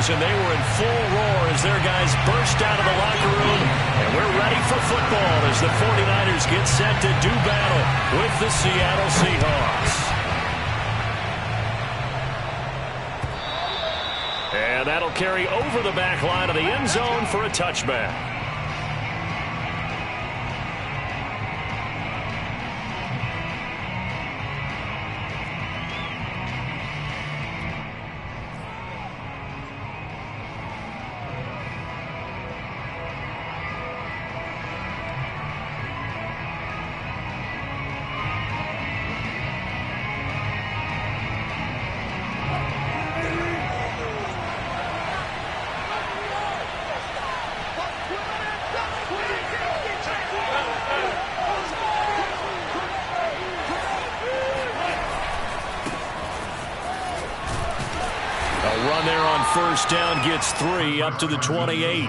and they were in full roar as their guys burst out of the locker room. And we're ready for football as the 49ers get set to do battle with the Seattle Seahawks. And that'll carry over the back line of the end zone for a touchback. First down gets 3 up to the 28.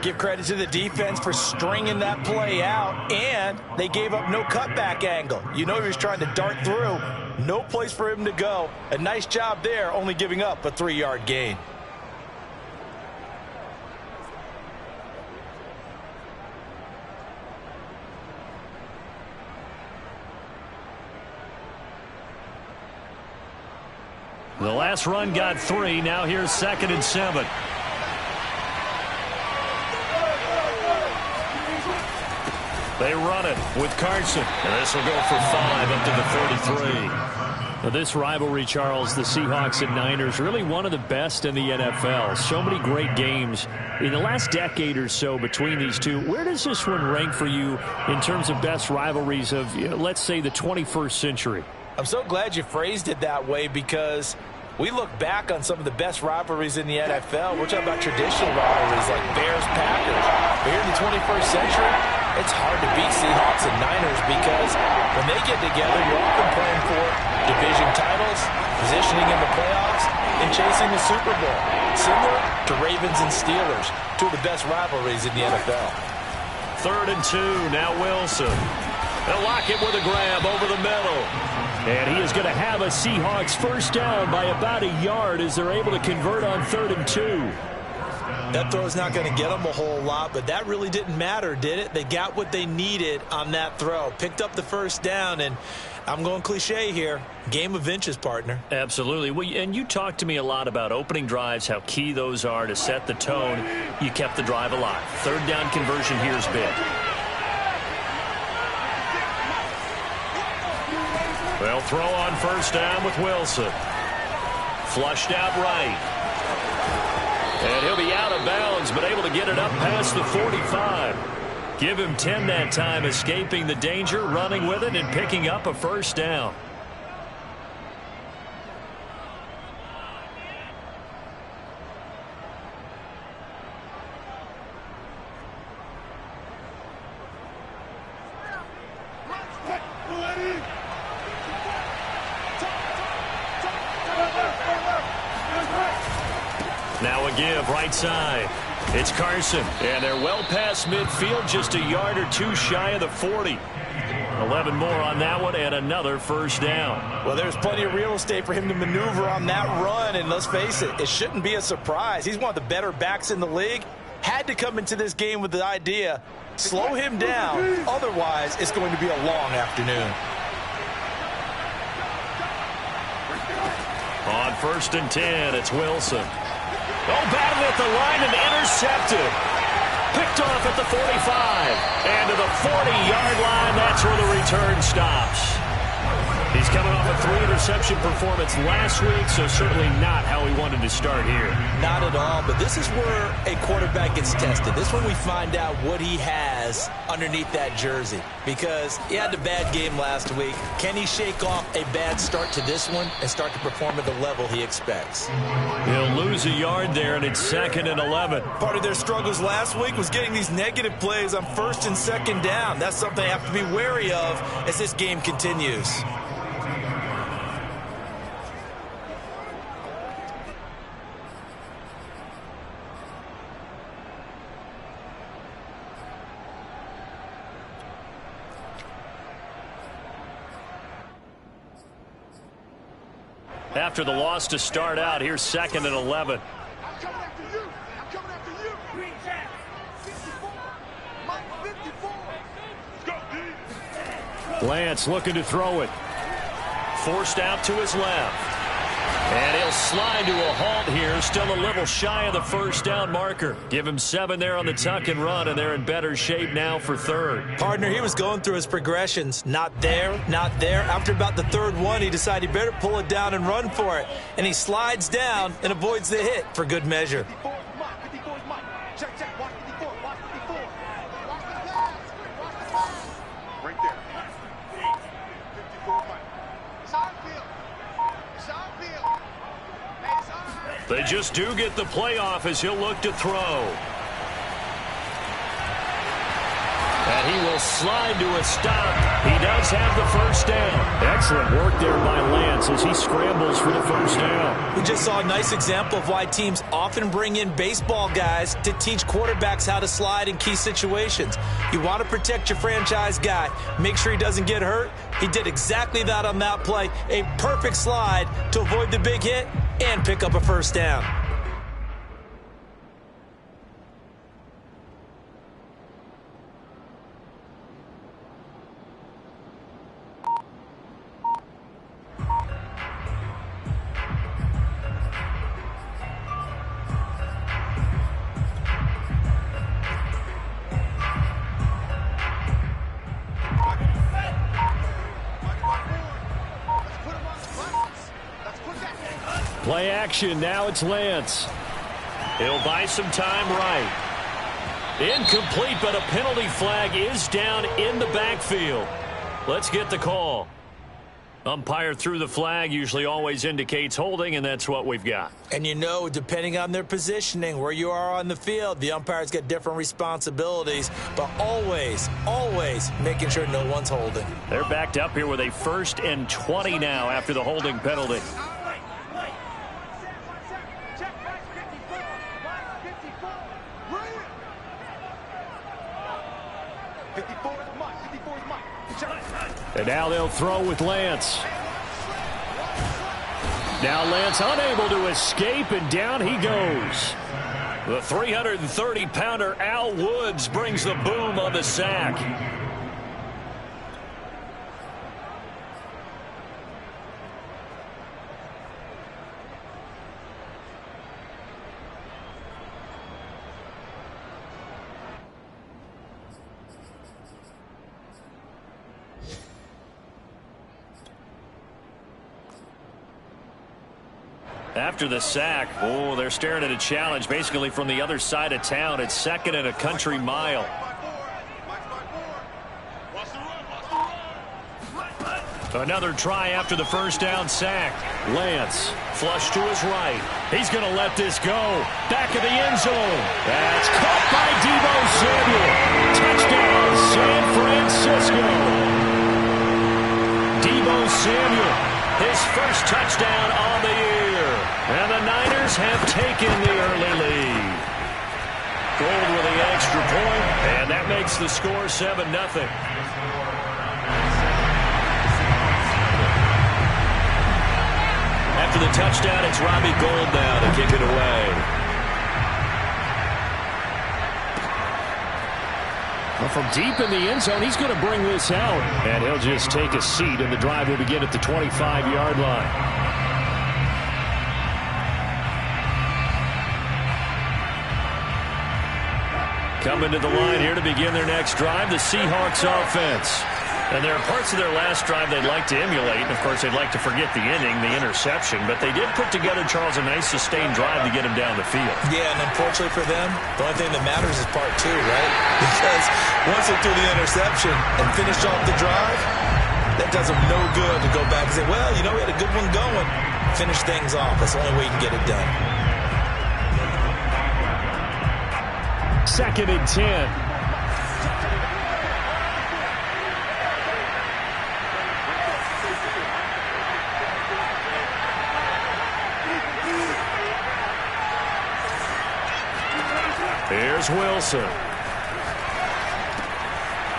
Give credit to the defense for stringing that play out, and they gave up no cutback angle. You know he was trying to dart through. No place for him to go. A nice job there, only giving up a 3-yard gain. The last run got 3. Now here's 2nd and 7. They run it with Carson. And this will go for 5 up to the 33. Now this rivalry, Charles, the Seahawks and Niners, really one of the best in the NFL. So many great games in the last decade or so between these two. Where does this one rank for you in terms of best rivalries of, let's say, the 21st century? I'm so glad you phrased it that way because we look back on some of the best rivalries in the NFL. We're talking about traditional rivalries like Bears-Packers. But here in the 21st century, it's hard to beat Seahawks and Niners because when they get together, you're often playing for division titles, positioning in the playoffs, and chasing the Super Bowl. Similar to Ravens and Steelers, two of the best rivalries in the NFL. 3rd and 2, now Wilson. They'll lock it with a grab over the middle. And he is going to have a Seahawks first down by about a yard as they're able to convert on 3rd and 2. That throw's not going to get them a whole lot, but that really didn't matter, did it? They got what they needed on that throw. Picked up the first down, and I'm going cliche here. Game of inches, partner. Absolutely. Well, and you talked to me a lot about opening drives, how key those are to set the tone. You kept the drive alive. 3rd down conversion here is big. They'll throw on first down with Wilson. Flushed out right. And he'll be out of bounds, but able to get it up past the 45. Give him 10 that time, escaping the danger, running with it, and picking up a first down. Now a give right side. It's Carson. And they're well past midfield, just a yard or two shy of the 40. 11 more on that one and another first down. Well, there's plenty of real estate for him to maneuver on that run. And let's face it, it shouldn't be a surprise. He's one of the better backs in the league. Had to come into this game with the idea, slow him down. Otherwise, it's going to be a long afternoon. On 1st and 10, it's Wilson. Oh, battle at the line and intercepted. Picked off at the 45. And to the 40-yard line, that's where the return stops. He's coming off a 3-interception performance last week, so certainly not how he wanted to start here. Not at all, but this is where a quarterback gets tested. This is when we find out what he has underneath that jersey. Because he had a bad game last week. Can he shake off a bad start to this one and start to perform at the level he expects? He'll lose a yard there, and it's 2nd and 11. Part of their struggles last week was getting these negative plays on 1st and 2nd down. That's something they have to be wary of as this game continues. After the loss to start out, here's 2nd and 11. Lance looking to throw it. Forced out to his left. And he'll slide to a halt here. Still a little shy of the first down marker. Give him 7 there on the tuck and run, and they're in better shape now for third. Partner, he was going through his progressions. Not there, not there. After about the third one, he decided he better pull it down and run for it. And he slides down and avoids the hit for good measure. They just do get the playoff as he'll look to throw. And he will slide to a stop. He does have the first down. Excellent work there by Lance as he scrambles for the first down. We just saw a nice example of why teams often bring in baseball guys to teach quarterbacks how to slide in key situations. You want to protect your franchise guy. Make sure he doesn't get hurt. He did exactly that on that play. A perfect slide to avoid the big hit and pick up a first down. Play action. Now it's Lance. He'll buy some time right. Incomplete, but a penalty flag is down in the backfield. Let's get the call. Umpire threw the flag, usually always indicates holding, and that's what we've got. And you know, depending on their positioning, where you are on the field, the umpire's got different responsibilities, but always, always making sure no one's holding. They're backed up here with a 1st and 20 now after the holding penalty. And now they'll throw with Lance. Now Lance unable to escape, and down he goes. The 330-pounder Al Woods brings the boom on the sack. After the sack, oh, they're staring at a challenge basically from the other side of town. It's 2nd and a country mile. Another try after the first down sack. Lance, flush to his right. He's going to let this go. Back of the end zone. That's caught by Deebo Samuel. Touchdown, San Francisco. Deebo Samuel, his first touchdown on the year. And the Niners have taken the early lead. Gold with the extra point, and that makes the score 7-0. After the touchdown, it's Robbie Gould now to kick it away. Well, from deep in the end zone, he's going to bring this out. And he'll just take a seat, and the drive will begin at the 25-yard line. Coming to the line here to begin their next drive, the Seahawks offense. And there are parts of their last drive they'd like to emulate. And, of course, they'd like to forget the inning, the interception. But they did put together, Charles, a nice sustained drive to get him down the field. Yeah, and unfortunately for them, the only thing that matters is part 2, right? Because once they threw the interception and finished off the drive, that does them no good to go back and say, well, you know, we had a good one going. Finish things off. That's the only way you can get it done. 2nd and 10. Here's Wilson.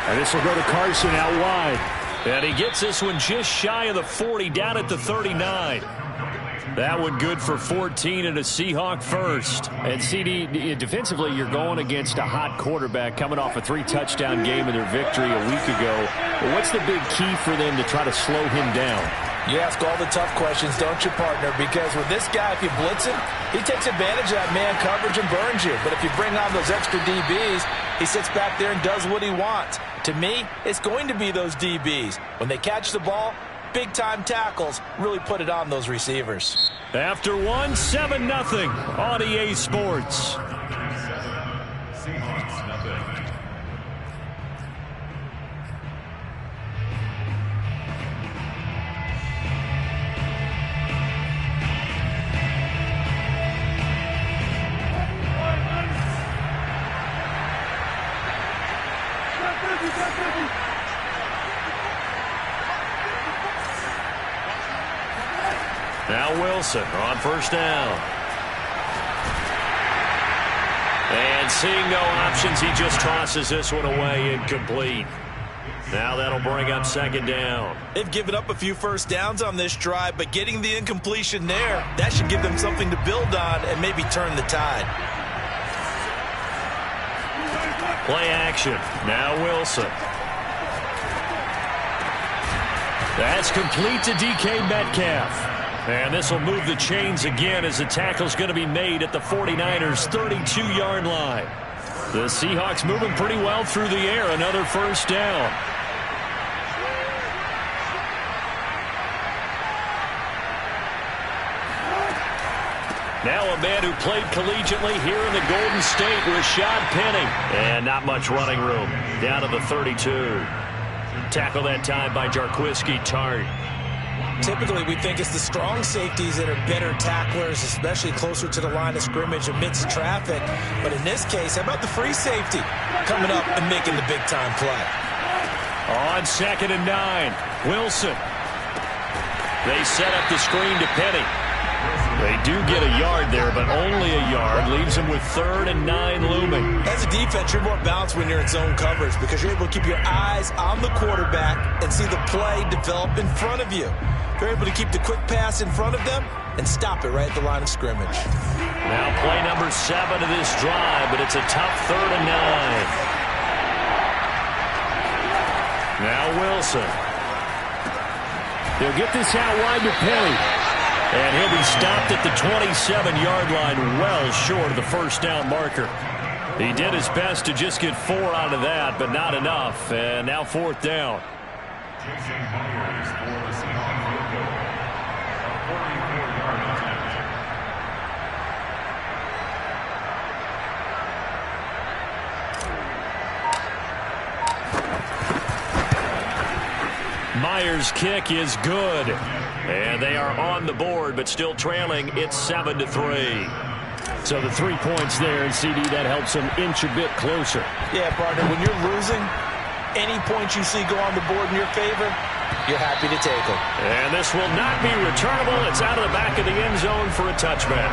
And this will go to Carson out wide. And he gets this one just shy of the 40, down at the 39. That one good for 14 and a Seahawk first. And CD, defensively, you're going against a hot quarterback coming off a 3-touchdown game in their victory a week ago. But what's the big key for them to try to slow him down? You ask all the tough questions, don't you, partner? Because with this guy, if you blitz him, he takes advantage of that man coverage and burns you. But if you bring on those extra DBs, he sits back there and does what he wants. To me, it's going to be those DBs. When they catch the ball, big-time tackles really put it on those receivers. After 7-0 on EA Sports. Now Wilson on first down. And seeing no options, he just tosses this one away, incomplete. Now that'll bring up second down. They've given up a few first downs on this drive, but getting the incompletion there, that should give them something to build on and maybe turn the tide. Play action. Now Wilson. That's complete to DK Metcalf. And this will move the chains again as the tackle's going to be made at the 49ers' 32-yard line. The Seahawks moving pretty well through the air. Another first down. Now a man who played collegiately here in the Golden State, Rashad Penny. And not much running room. Down to the 32. Tackle that time by Jarquiski Tartt. Typically, we think it's the strong safeties that are better tacklers, especially closer to the line of scrimmage amidst traffic. But in this case, how about the free safety coming up and making the big-time play? On 2nd and 9, Wilson. They set up the screen to Penny. They do get a yard there, but only a yard. Leaves them with 3rd and 9 looming. As a defense, you're more balanced when you're in zone coverage because you're able to keep your eyes on the quarterback and see the play develop in front of you. They're able to keep the quick pass in front of them and stop it right at the line of scrimmage. Now play number 7 of this drive, but it's a tough 3rd and 9. Now Wilson. They'll get this out wide to Penny. And he'll be stopped at the 27-yard line, well short of the first down marker. He did his best to just get 4 out of that, but not enough. And now 4th down. Myers' kick is good. And they are on the board, but still trailing. It's 7-3. So the 3 points there, and CD, that helps them inch a bit closer. Yeah, partner, when you're losing, any points you see go on the board in your favor, you're happy to take them. And this will not be returnable. It's out of the back of the end zone for a touchback.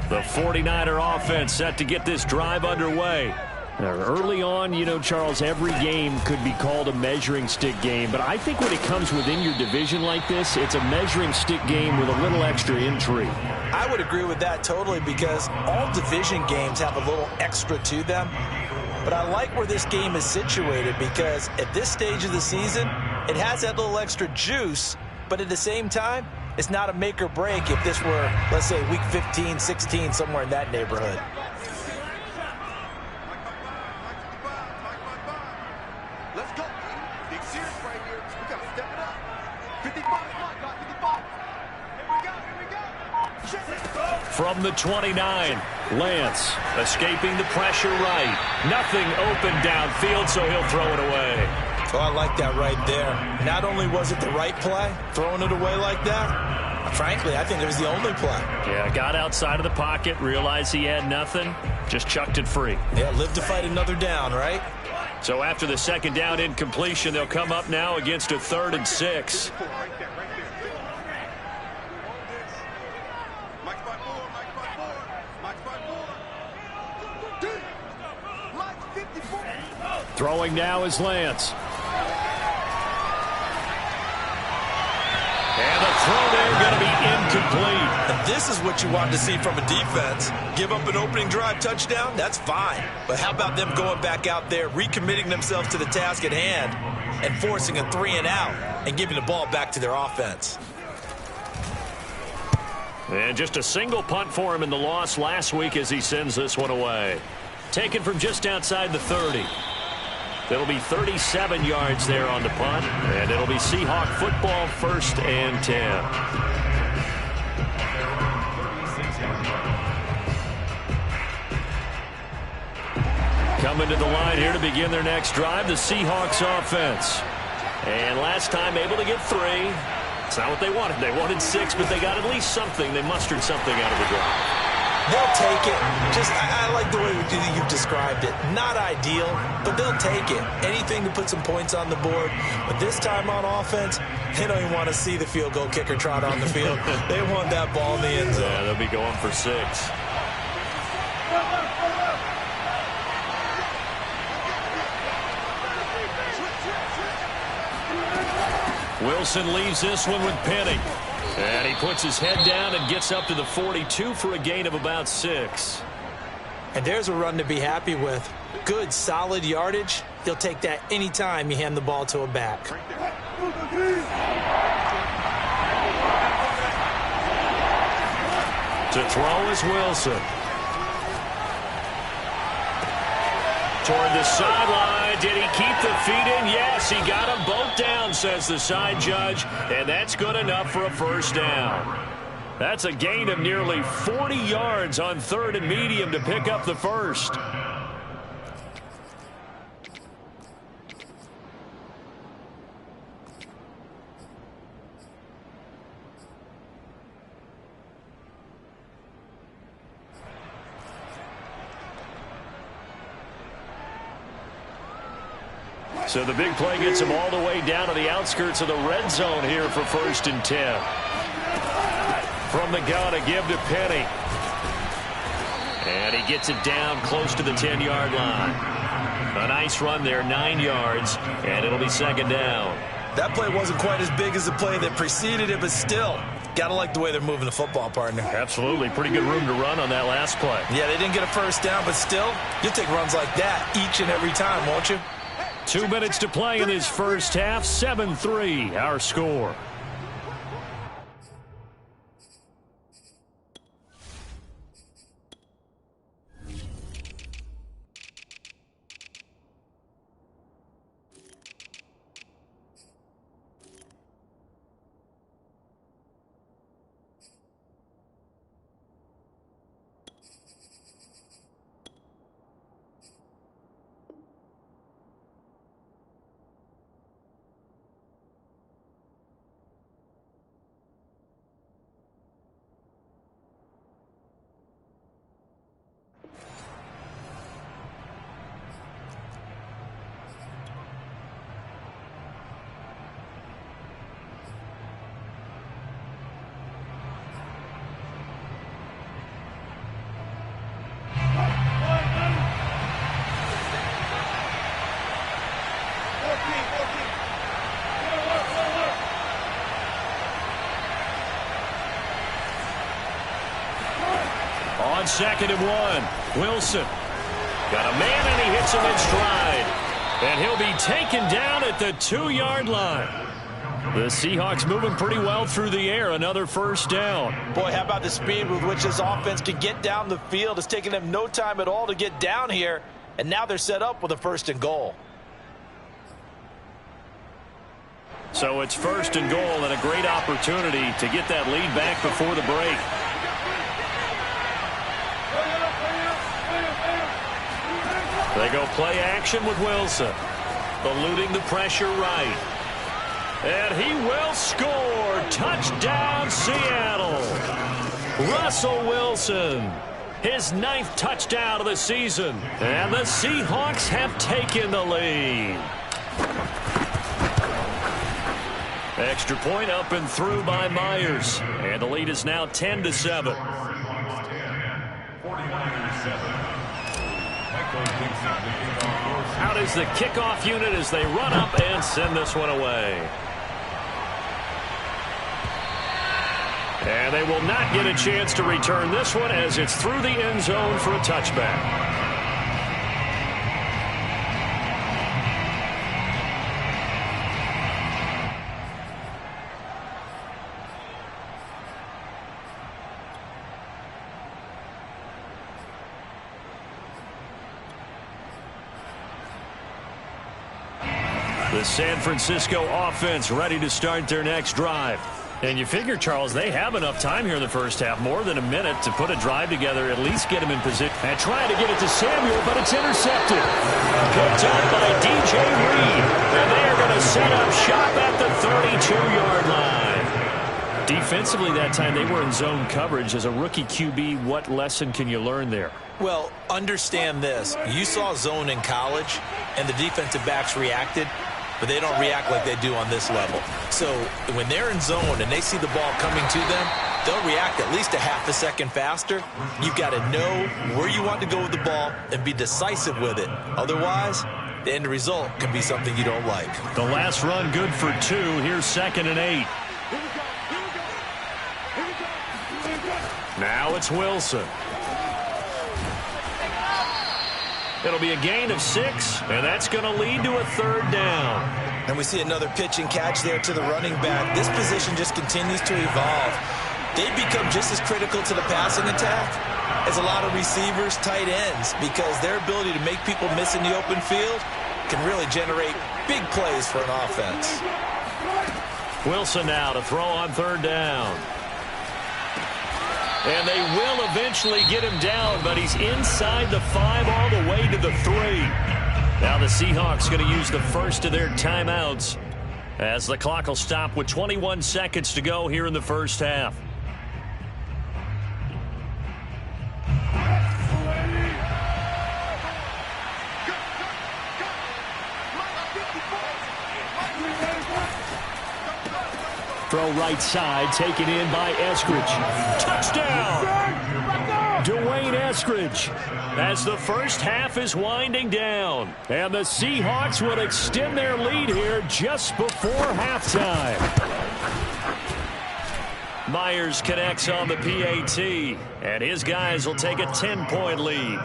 The 49er offense set to get this drive underway. Now, early on, you know, Charles, every game could be called a measuring stick game. But I think when it comes within your division like this, it's a measuring stick game with a little extra intrigue. I would agree with that totally because all division games have a little extra to them. But I like where this game is situated because at this stage of the season, it has that little extra juice. But at the same time, it's not a make or break if this were, let's say, week 15, 16, somewhere in that neighborhood. Let's go. Big serious right here. We got to step it up. 55. Here we go. From the 29, Lance escaping the pressure right. Nothing open downfield, so he'll throw it away. Oh, I like that right there. Not only was it the right play, throwing it away like that, Frankly, I think it was the only play. Yeah, got outside of the pocket, realized he had nothing, just chucked it free. Yeah, live to fight another down, right? So after the second down incompletion, they'll come up now against a 3rd and 6. Throwing now is Lance. And the throw there going to be incomplete. And this is what you want to see from a defense. Give up an opening drive touchdown, that's fine. But how about them going back out there, recommitting themselves to the task at hand, and forcing a 3 and out, and giving the ball back to their offense. And just a single punt for him in the loss last week as he sends this one away. Taken from just outside the 30. It'll be 37 yards there on the punt, and it'll be Seahawk football, 1st and 10. Coming to the line here to begin their next drive, the Seahawks offense. And last time able to get 3. It's not what they wanted. They wanted 6, but they got at least something. They mustered something out of the drive. They'll take it. I like the way you've described it. Not ideal, but they'll take it. Anything to put some points on the board. But this time on offense, they don't even want to see the field goal kicker trot on the field. They want that ball in the end zone. Yeah, they'll be going for 6. Wilson leaves this one with Penny. And he puts his head down and gets up to the 42 for a gain of about 6. And there's a run to be happy with. Good, solid yardage. He'll take that anytime you hand the ball to a back. To throw is Wilson. Toward the sideline. Did he keep the feet in? Yes, he got them both down, says the side judge. And that's good enough for a 1st down. That's a gain of nearly 40 yards on 3rd and medium to pick up the 1st. So the big play gets him all the way down to the outskirts of the red zone here for 1st and 10. From the gun, a give to Penny. And he gets it down close to the 10-yard line. A nice run there, 9 yards, and it'll be 2nd down. That play wasn't quite as big as the play that preceded it, but still, gotta like the way they're moving the football, partner. Absolutely. Pretty good room to run on that last play. Yeah, they didn't get a 1st down, but still, you'll take runs like that each and every time, won't you? 2 minutes to play in this first half. 7-3, our score. On 2nd and 1, Wilson got a man and he hits him in stride. And he'll be taken down at the 2-yard line. The Seahawks moving pretty well through the air. Another 1st down. Boy, how about the speed with which this offense can get down the field? It's taken them no time at all to get down here. And now they're set up with a 1st and goal. So it's 1st and goal and a great opportunity to get that lead back before the break. They go play action with Wilson. Eluding the pressure right. And he will score. Touchdown, Seattle. Russell Wilson, his 9th touchdown of the season. And the Seahawks have taken the lead. Extra point up and through by Myers. And the lead is now 10-7. Out is the kickoff unit as they run up and send this one away. And they will not get a chance to return this one as it's through the end zone for a touchback. The San Francisco offense ready to start their next drive. And you figure, Charles, they have enough time here in the first half, more than a minute, to put a drive together, at least get them in position. And trying to get it to Samuel, but it's intercepted. Picked up by DJ Reed. And they are going to set up shop at the 32-yard line. Defensively that time, they were in zone coverage. As a rookie QB, what lesson can you learn there? Well, understand this. You saw zone in college, and the defensive backs reacted, but they don't react like they do on this level. So when they're in zone and they see the ball coming to them, they'll react at least a half a second faster. You've got to know where you want to go with the ball and be decisive with it. Otherwise, the end result can be something you don't like. The last run good for 2. Here's 2nd and 8. Now it's Wilson. It'll be a gain of 6, and that's going to lead to a 3rd down. And we see another pitch and catch there to the running back. This position just continues to evolve. They become just as critical to the passing attack as a lot of receivers, tight ends, because their ability to make people miss in the open field can really generate big plays for an offense. Wilson now to throw on 3rd down. And they will eventually get him down, but he's inside the 5 all the way to the 3. Now the Seahawks going to use the first of their timeouts as the clock will stop with 21 seconds to go here in the first half. Throw right side, taken in by Eskridge. Touchdown! Dwayne Eskridge, as the first half is winding down. And the Seahawks will extend their lead here just before halftime. Myers connects on the PAT, and his guys will take a 10-point lead.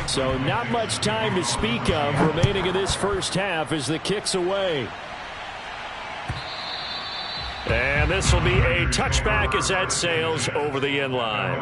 So not much time to speak of remaining in this first half as the kick's away. And this will be a touchback as that sails over the end line.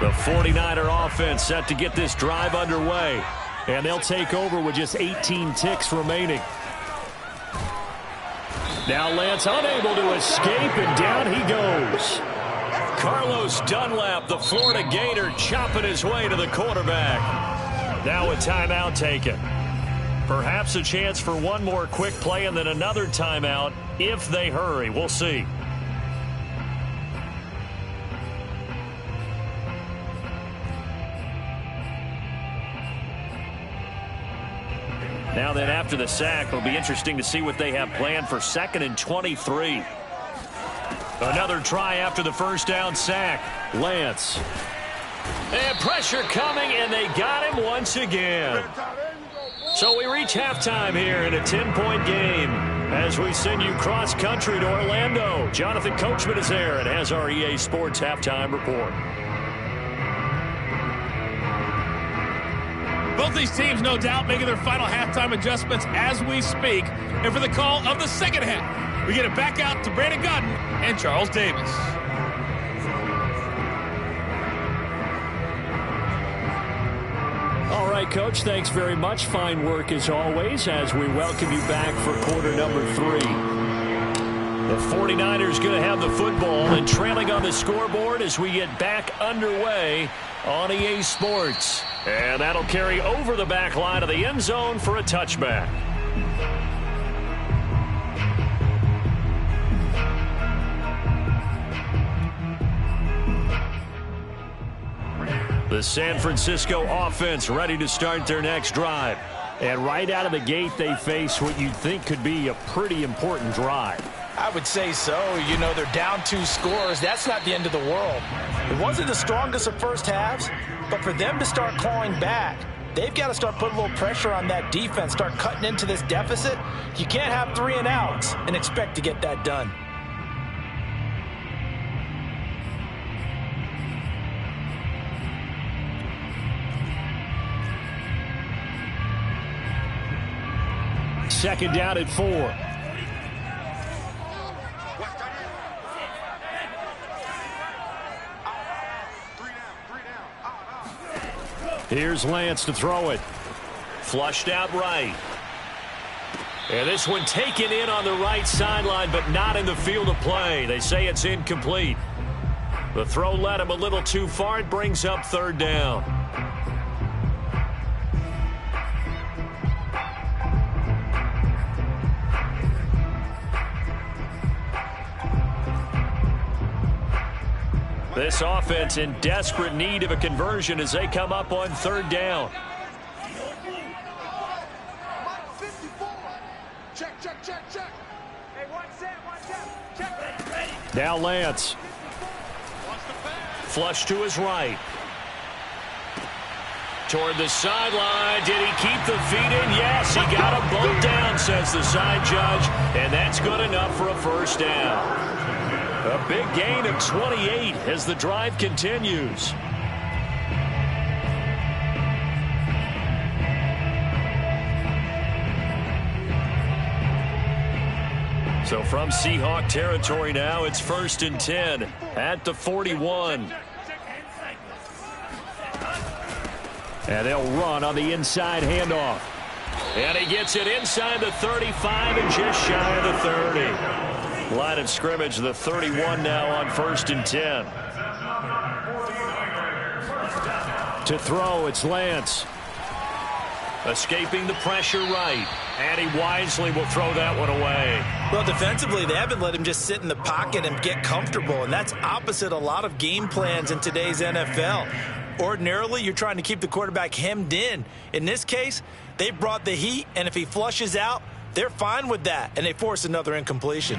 The 49er offense set to get this drive underway. And they'll take over with just 18 ticks remaining. Now Lance unable to escape, and down he goes. Carlos Dunlap, the Florida Gator, chopping his way to the quarterback. Now a timeout taken. Perhaps a chance for one more quick play and then another timeout if they hurry. We'll see. Now then, after the sack, it'll be interesting to see what they have planned for 2nd and 23. Another try after the first down sack. Lance. And pressure coming, and they got him once again. So we reach halftime here in a 10-point game as we send you cross-country to Orlando. Jonathan Coachman is there and has our EA Sports halftime report. Both these teams, no doubt, making their final halftime adjustments as we speak. And for the call of the second half, we get it back out to Brandon Gaudin and Charles Davis. All right, right, Coach. Thanks very much. Fine work as always as we welcome you back for quarter number 3. The 49ers going to have the football and trailing on the scoreboard as we get back underway on EA Sports. And that'll carry over the back line of the end zone for a touchback. The San Francisco offense ready to start their next drive. And right out of the gate, they face what you'd think could be a pretty important drive. I would say so. You know, they're down 2 scores. That's not the end of the world. It wasn't the strongest of first halves, but for them to start clawing back, they've got to start putting a little pressure on that defense, start cutting into this deficit. You can't have 3 and outs and expect to get that done. Second down at 4. Here's Lance to throw it. Flushed out right. And this one taken in on the right sideline, but not in the field of play. They say it's incomplete. The throw led him a little too far. It brings up third down. This offense in desperate need of a conversion as they come up on third down. Now Lance. Flush to his right. Toward the sideline. Did he keep the feet in? Yes, he got him both down, says the side judge. And that's good enough for a first down. A big gain of 28 as the drive continues. So from Seahawk territory now, it's 1st and 10 at the 41. And they'll run on the inside handoff. And he gets it inside the 35 and just shy of the 30. Line of scrimmage, the 31 now on 1st and 10. To throw, it's Lance. Escaping the pressure right. And he wisely will throw that one away. Well, defensively, they haven't let him just sit in the pocket and get comfortable. And that's opposite a lot of game plans in today's NFL. Ordinarily, you're trying to keep the quarterback hemmed in. In this case, they brought the heat, and if he flushes out, they're fine with that, and they force another incompletion.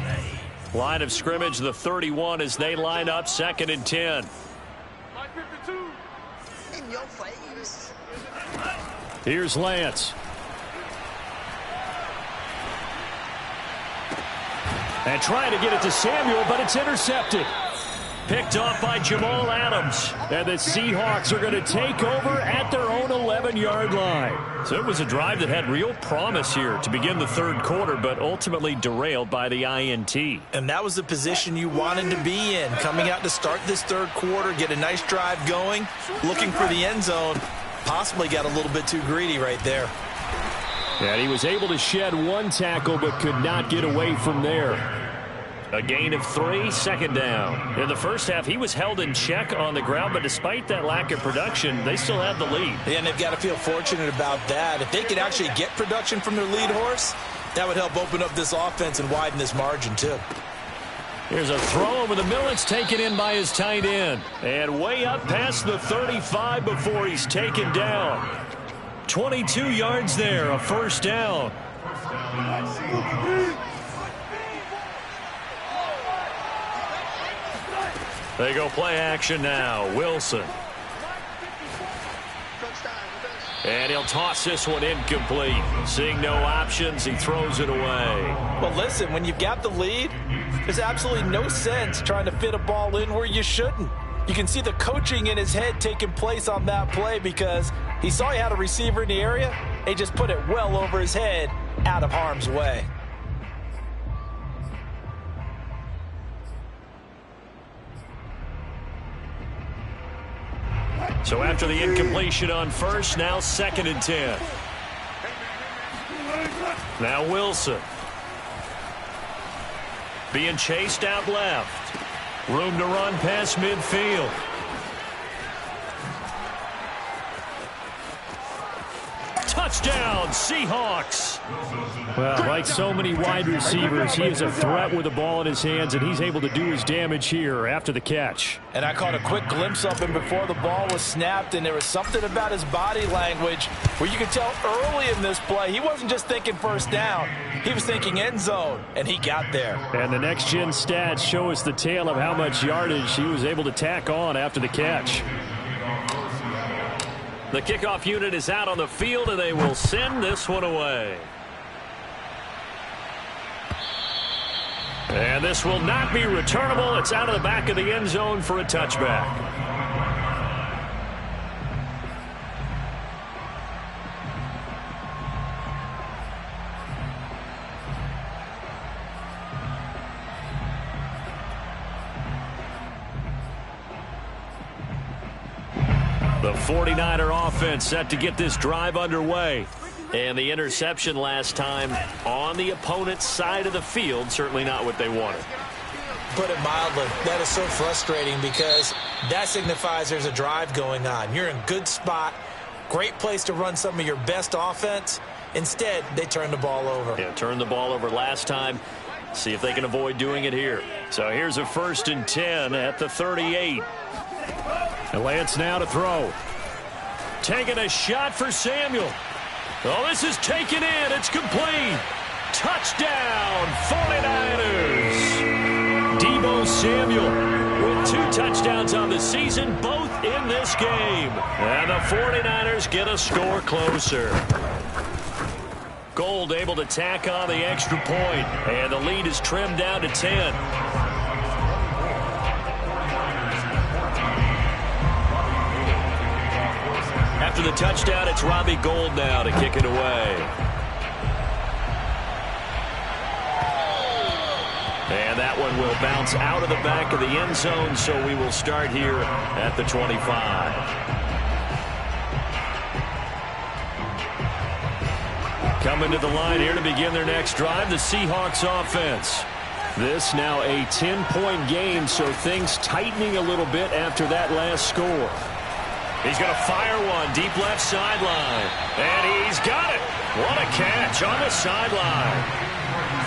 Line of scrimmage, the 31 as they line up 2nd and 10. In your face. Here's Lance. And trying to get it to Samuel, but it's intercepted. Picked off by Jamal Adams. And the Seahawks are going to take over at their own 11-yard line. So it was a drive that had real promise here to begin the third quarter, but ultimately derailed by the INT. And that was the position you wanted to be in. Coming out to start this third quarter, get a nice drive going, looking for the end zone. Possibly got a little bit too greedy right there. And he was able to shed one tackle, but could not get away from there. A gain of 3, 2nd down. In the first half, he was held in check on the ground, but despite that lack of production, they still have the lead. Yeah, and they've got to feel fortunate about that. If they could actually get production from their lead horse, that would help open up this offense and widen this margin, too. Here's a throw over the middle. It's taken in by his tight end. And way up past the 35 before he's taken down. 22 yards there, a first down. They go play action now. Wilson. And he'll toss this one incomplete. Seeing no options, he throws it away. Well, listen, when you've got the lead, there's absolutely no sense trying to fit a ball in where you shouldn't. You can see the coaching in his head taking place on that play because he saw he had a receiver in the area. He just put it well over his head, out of harm's way. So after the incompletion on first, now 2nd and 10. Now Wilson. Being chased out left. Room to run past midfield. Touchdown, Seahawks. Well, like so many wide receivers, he is a threat with the ball in his hands, and he's able to do his damage here after the catch. And I caught a quick glimpse of him before the ball was snapped, and there was something about his body language where you could tell early in this play he wasn't just thinking first down. He was thinking end zone, and he got there. And the next-gen stats show us the tale of how much yardage he was able to tack on after the catch. The kickoff unit is out on the field, and they will send this one away. And this will not be returnable. It's out of the back of the end zone for a touchback. The 49er offense set to get this drive underway. And the interception last time on the opponent's side of the field, certainly not what they wanted. Put it mildly, that is so frustrating because that signifies there's a drive going on. You're in a good spot, great place to run some of your best offense. Instead, they turn the ball over. Yeah, turned the ball over last time. See if they can avoid doing it here. So here's a 1st and 10 at the 38. And Lance now to throw. Taking a shot for Samuel. Oh, this is taken in. It's complete. Touchdown, 49ers. Deebo Samuel with 2 touchdowns on the season, both in this game. And the 49ers get a score closer. Gold able to tack on the extra point, and the lead is trimmed down to 10. After the touchdown, it's Robbie Gould now to kick it away. And that one will bounce out of the back of the end zone, so we will start here at the 25. Coming to the line here to begin their next drive, the Seahawks offense. This now a 10-point game, so things tightening a little bit after that last score. He's going to fire one deep left sideline. And he's got it. What a catch on the sideline.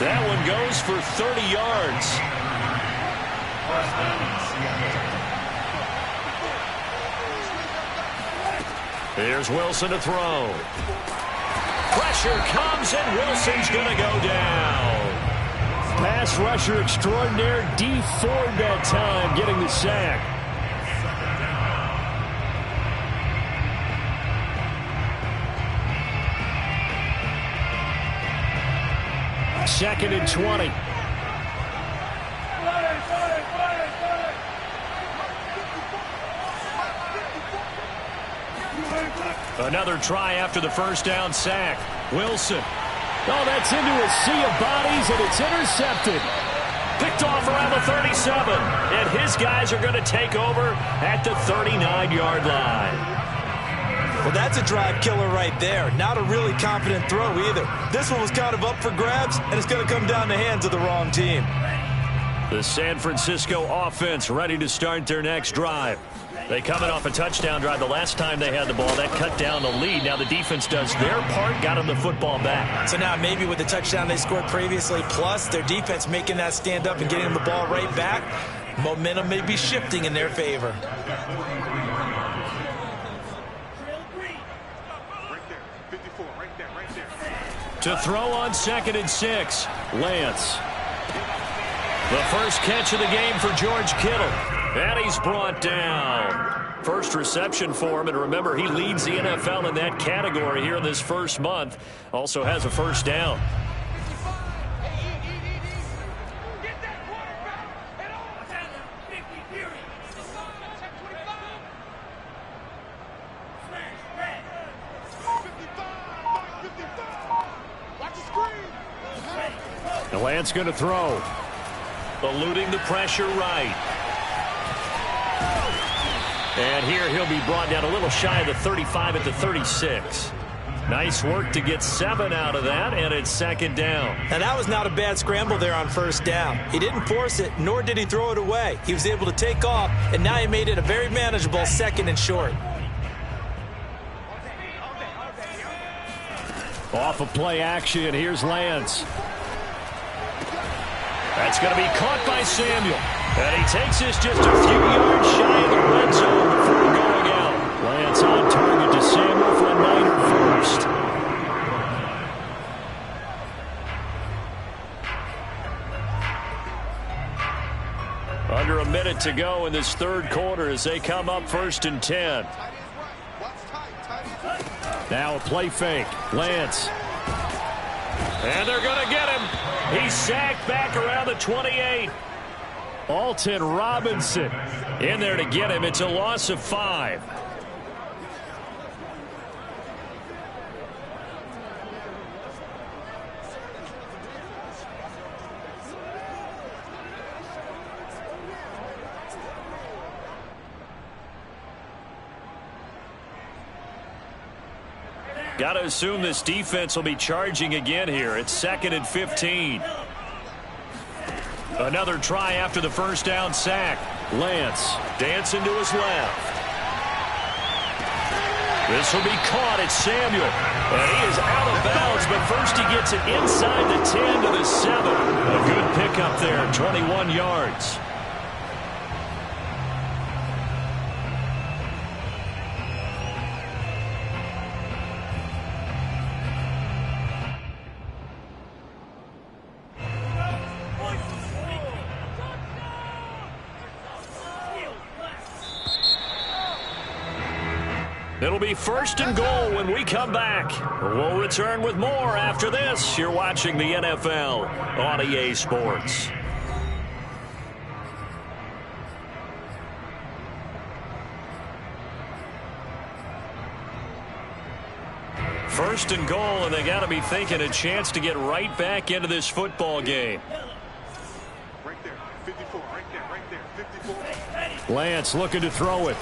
That one goes for 30 yards. Here's Wilson to throw. Pressure comes, and Wilson's going to go down. Pass rusher extraordinaire, Dee Ford that time getting the sack. 2nd and 20. Another try after the first down sack. Wilson. Oh, that's into a sea of bodies, and it's intercepted. Picked off around the 37. And his guys are going to take over at the 39-yard line. Well, that's a drive killer right there. Not a really confident throw either. This one was kind of up for grabs, and it's going to come down the hands of the wrong team. The San Francisco offense ready to start their next drive. They coming off a touchdown drive the last time they had the ball. That cut down the lead. Now the defense does their part, got them the football back. So now maybe with the touchdown they scored previously, plus their defense making that stand up and getting them the ball right back, momentum may be shifting in their favor. To throw on 2nd and 6, Lance. The first catch of the game for George Kittle. And he's brought down. First reception for him, and remember, he leads the NFL in that category here in this first month. Also has a first down. The Lance going to throw. Eluding the pressure right. And here he'll be brought down a little shy of the 35 at the 36. Nice work to get 7 out of that, and it's second down. Now, that was not a bad scramble there on first down. He didn't force it, nor did he throw it away. He was able to take off, and now he made it a very manageable second and short. Off of play action, here's Lance. That's going to be caught by Samuel. And he takes this just a few yards shy of the red zone before going out. Lance on target to Samuel for a Niner first. Under a minute to go in this third quarter as they come up 1st and 10. Now a play fake. Lance. And they're going to get him. He's sacked back around the 28. Alton Robinson in there to get him. It's a loss of 5. Got to assume this defense will be charging again here. It's 2nd and 15. Another try after the first down sack. Lance dancing to his left. This will be caught. It's Samuel. And he is out of bounds, but first he gets it inside the 10 to the 7. A good pickup there, 21 yards. It'll be 1st and goal when we come back. We'll return with more after this. You're watching the NFL on EA Sports. First and goal, and they got to be thinking a chance to get right back into this football game. Right there, 54, right there, 54. Lance looking to throw it.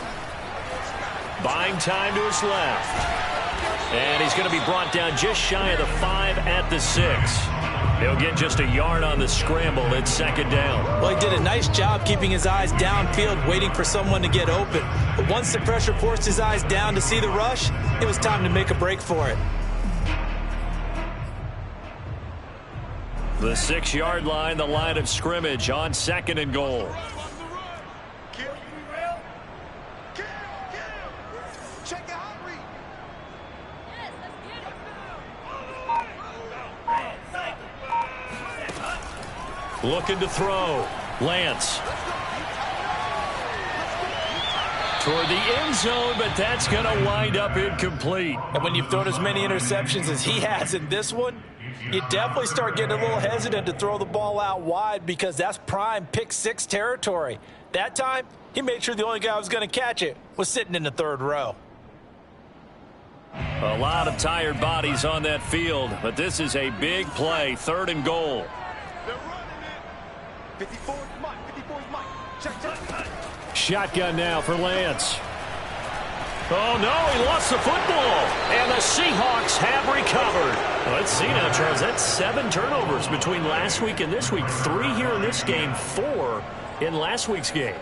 Buying time to his left. And he's going to be brought down just shy of the 5 at the 6. He'll get just a yard on the scramble. It's 2nd down. Well, he did a nice job keeping his eyes downfield, waiting for someone to get open. But once the pressure forced his eyes down to see the rush, it was time to make a break for it. The 6-yard line, the line of scrimmage on 2nd and goal. Looking to throw. Lance. Toward the end zone, but that's going to wind up incomplete. And when you've thrown as many interceptions as he has in this one, you definitely start getting a little hesitant to throw the ball out wide because that's prime pick 6 territory. That time, he made sure the only guy who was going to catch it was sitting in the 3rd row. A lot of tired bodies on that field, but this is a big play. 3rd and goal. 54 is Mike. 54 is Mike. Check. Shotgun now for Lance. Oh, no, he lost the football. And the Seahawks have recovered. Let's see now, Charles. That's 7 turnovers between last week and this week. 3 here in this game, 4 in last week's game.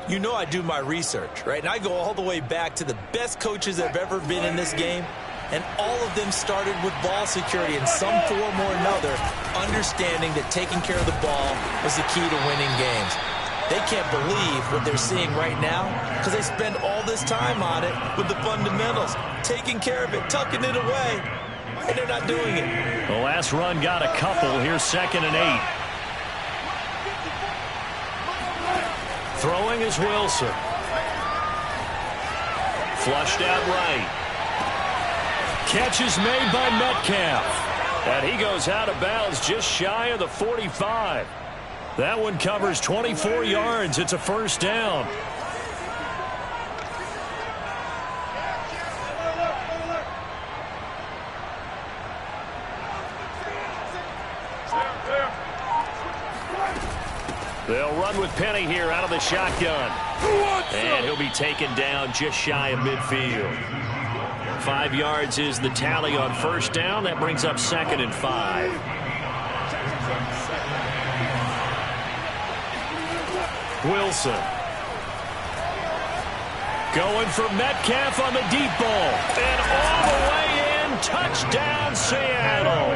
You know I do my research, right? And I go all the way back to the best coaches that have ever been in this game. And all of them started with ball security in some form or another, understanding that taking care of the ball was the key to winning games. They can't believe what they're seeing right now because they spend all this time on it with the fundamentals, taking care of it, tucking it away, and they're not doing it. The last run got a couple. Here's 2nd and 8. Throwing is Wilson. Flushed out right. Catch is made by Metcalf. And he goes out of bounds just shy of the 45. That one covers 24 yards. It's a 1st down. They'll run with Penny here out of the shotgun. And he'll be taken down just shy of midfield. 5 yards is the tally on first down. That brings up 2nd and 5. Wilson. Going for Metcalf on the deep ball. And all the way in. Touchdown, Seattle.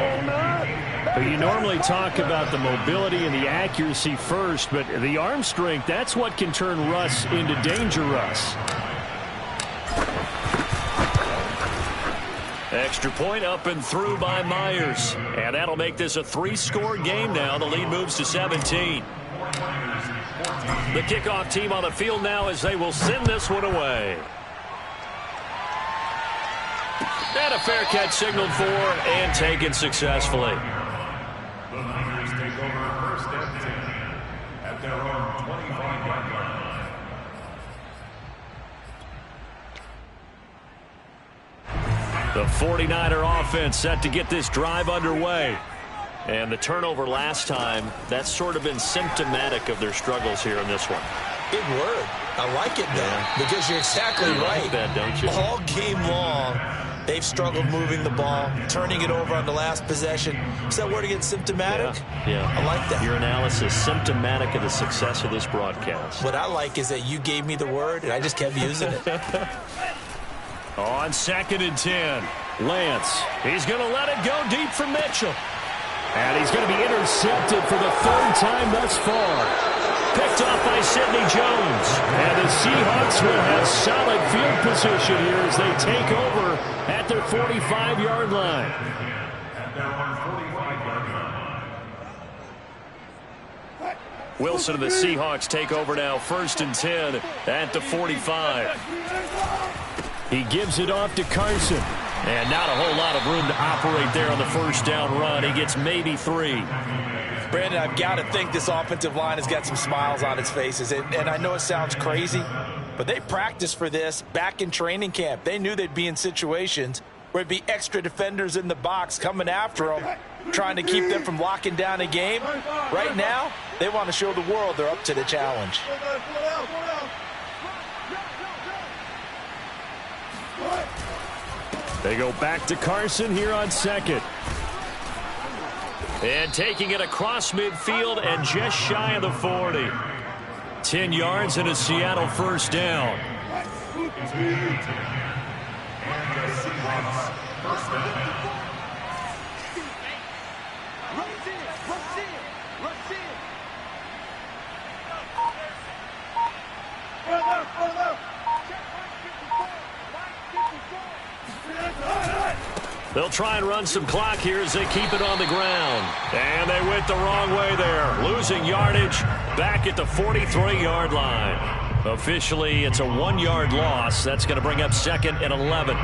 But you normally talk about the mobility and the accuracy first, but the arm strength, that's what can turn Russ into Danger Russ. Extra point up and through by Myers. And that'll make this a 3-score game now. The lead moves to 17. The kickoff team on the field now as they will send this one away. And a fair catch signaled for and taken successfully. The Niners take over 1st and 10 at their own 25-yard line. The 49er offense set to get this drive underway. And the turnover last time, that's sort of been symptomatic of their struggles here in this one. Big word. I like it, though, because you're exactly right. Like that, don't you? All game long, they've struggled moving the ball, turning it over on the last possession. Is that word again, symptomatic? Yeah. I like that. Your analysis, symptomatic of the success of this broadcast. What I like is that you gave me the word, and I just kept using it. On 2nd and 10, Lance. He's going to let it go deep for Mitchell. And he's going to be intercepted for the 3rd time thus far. Picked off by Sidney Jones. And the Seahawks will have solid field position here as they take over at their 45-yard line. Wilson and the Seahawks take over now, 1st and 10 at the 45. He gives it off to Carson. And not a whole lot of room to operate there on the 1st down run. He gets maybe 3. Brandon, I've got to think this offensive line has got some smiles on its faces. And I know it sounds crazy, but they practiced for this back in training camp. They knew they'd be in situations where there'd be extra defenders in the box coming after them, trying to keep them from locking down a game. Right now, they want to show the world they're up to the challenge. They go back to Carson here on 2nd. And taking it across midfield and just shy of the 40. 10 yards and a Seattle 1st down. They'll try and run some clock here as they keep it on the ground. And they went the wrong way there. Losing yardage back at the 43-yard line. Officially, it's a 1-yard loss. That's going to bring up 2nd and 11.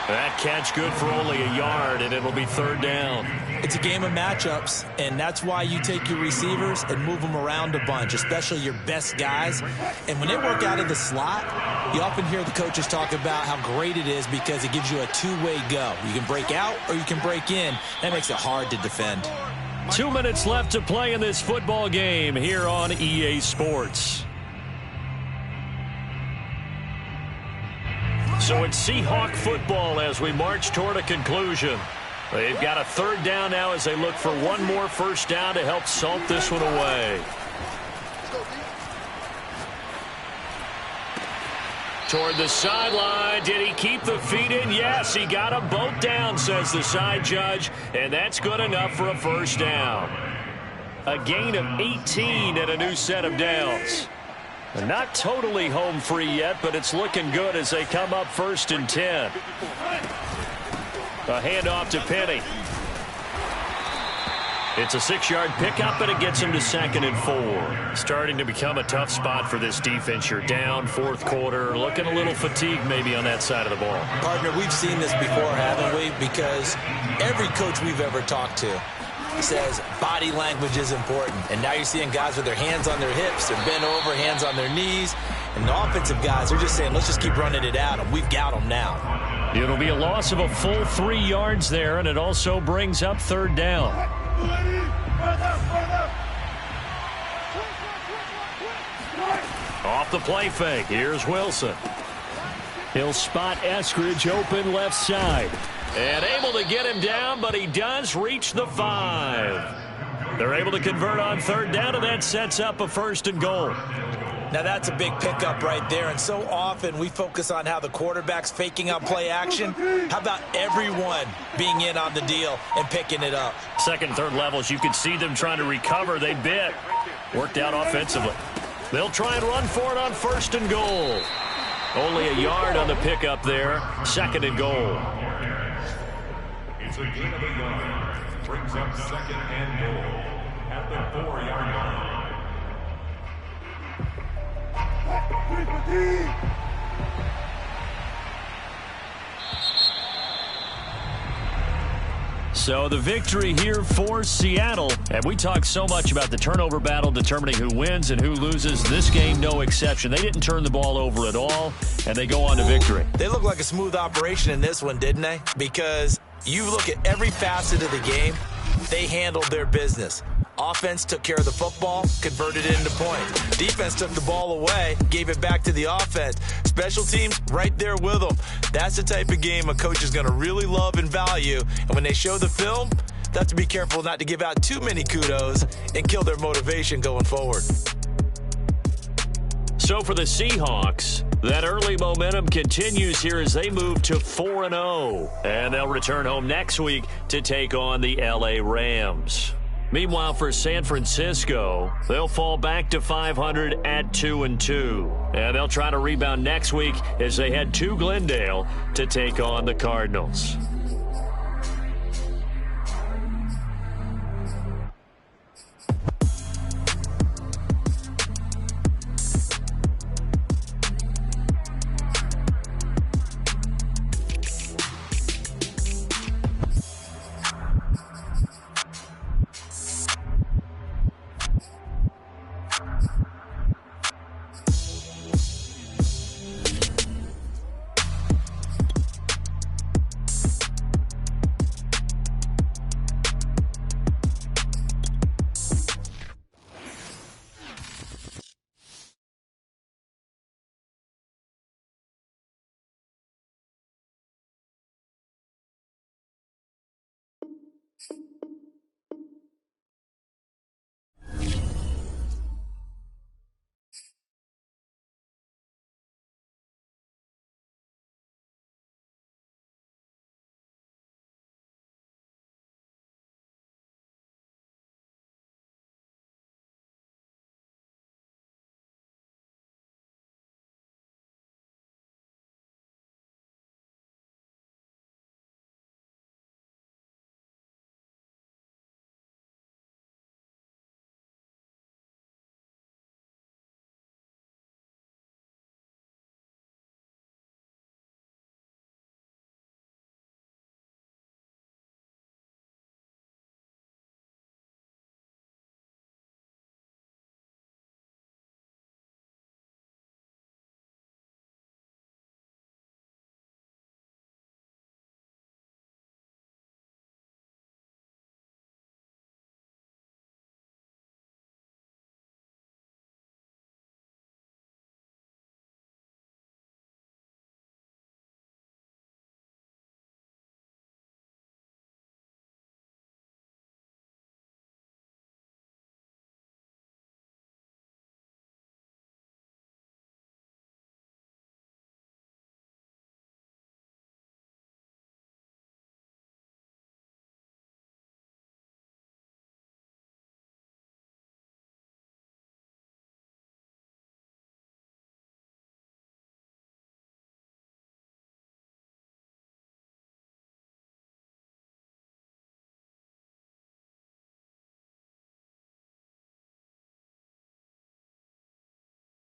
That catch good for only a yard, and it'll be 3rd down. It's a game of matchups, and that's why you take your receivers and move them around a bunch, especially your best guys. And when they work out of the slot, you often hear the coaches talk about how great it is because it gives you a two-way go. You can break out or you can break in. That makes it hard to defend. 2 minutes left to play in this football game here on EA Sports. So it's Seahawk football as we march toward a conclusion. They've got a 3rd down now as they look for one more 1st down to help salt this one away. Toward the sideline. Did he keep the feet in? Yes, he got them both down, says the side judge, and that's good enough for a 1st down. A gain of 18 and a new set of downs. Not totally home free yet, but it's looking good as they come up 1st and 10. A handoff to Penny. It's a 6-yard pickup, and it gets him to 2nd and 4. Starting to become a tough spot for this defense. You're down 4th quarter, looking a little fatigued maybe on that side of the ball. Partner, we've seen this before, haven't we? Because every coach we've ever talked to says body language is important. And now you're seeing guys with their hands on their hips, they're bent over, hands on their knees. And the offensive guys, they're just saying, let's just keep running it at them. We've got them now. It'll be a loss of a full 3 yards there, and it also brings up third down. Off the play fake, here's Wilson. He'll spot Eskridge open left side. And able to get him down, but he does reach the 5. They're able to convert on third down, and that sets up a 1st and goal. Now that's a big pickup right there, and so often we focus on how the quarterback's faking out play action. How about everyone being in on the deal and picking it up? Second, third levels, you could see them trying to recover. They bit. Worked out offensively. They'll try and run for it on 1st and goal. Only a yard on the pickup there. 2nd and goal. It's a gain of a yard. Brings up 2nd and goal at the 4-yard line. So the victory here for Seattle. And we talk so much about the turnover battle determining who wins and who loses. This game, no exception. They didn't turn the ball over at all, and they go on to victory. They look like a smooth operation in this one, didn't they? Because you look at every facet of the game, they handled their business. Offense took care of the football, converted it into points. Defense took the ball away, gave it back to the offense. Special teams right there with them. That's the type of game a coach is going to really love and value. And when they show the film, they have to be careful not to give out too many kudos and kill their motivation going forward. So for the Seahawks, that early momentum continues here as they move to 4-0. And they'll return home next week to take on the LA Rams. Meanwhile, for San Francisco, they'll fall back to 500 at 2-2. And they'll try to rebound next week as they head to Glendale to take on the Cardinals.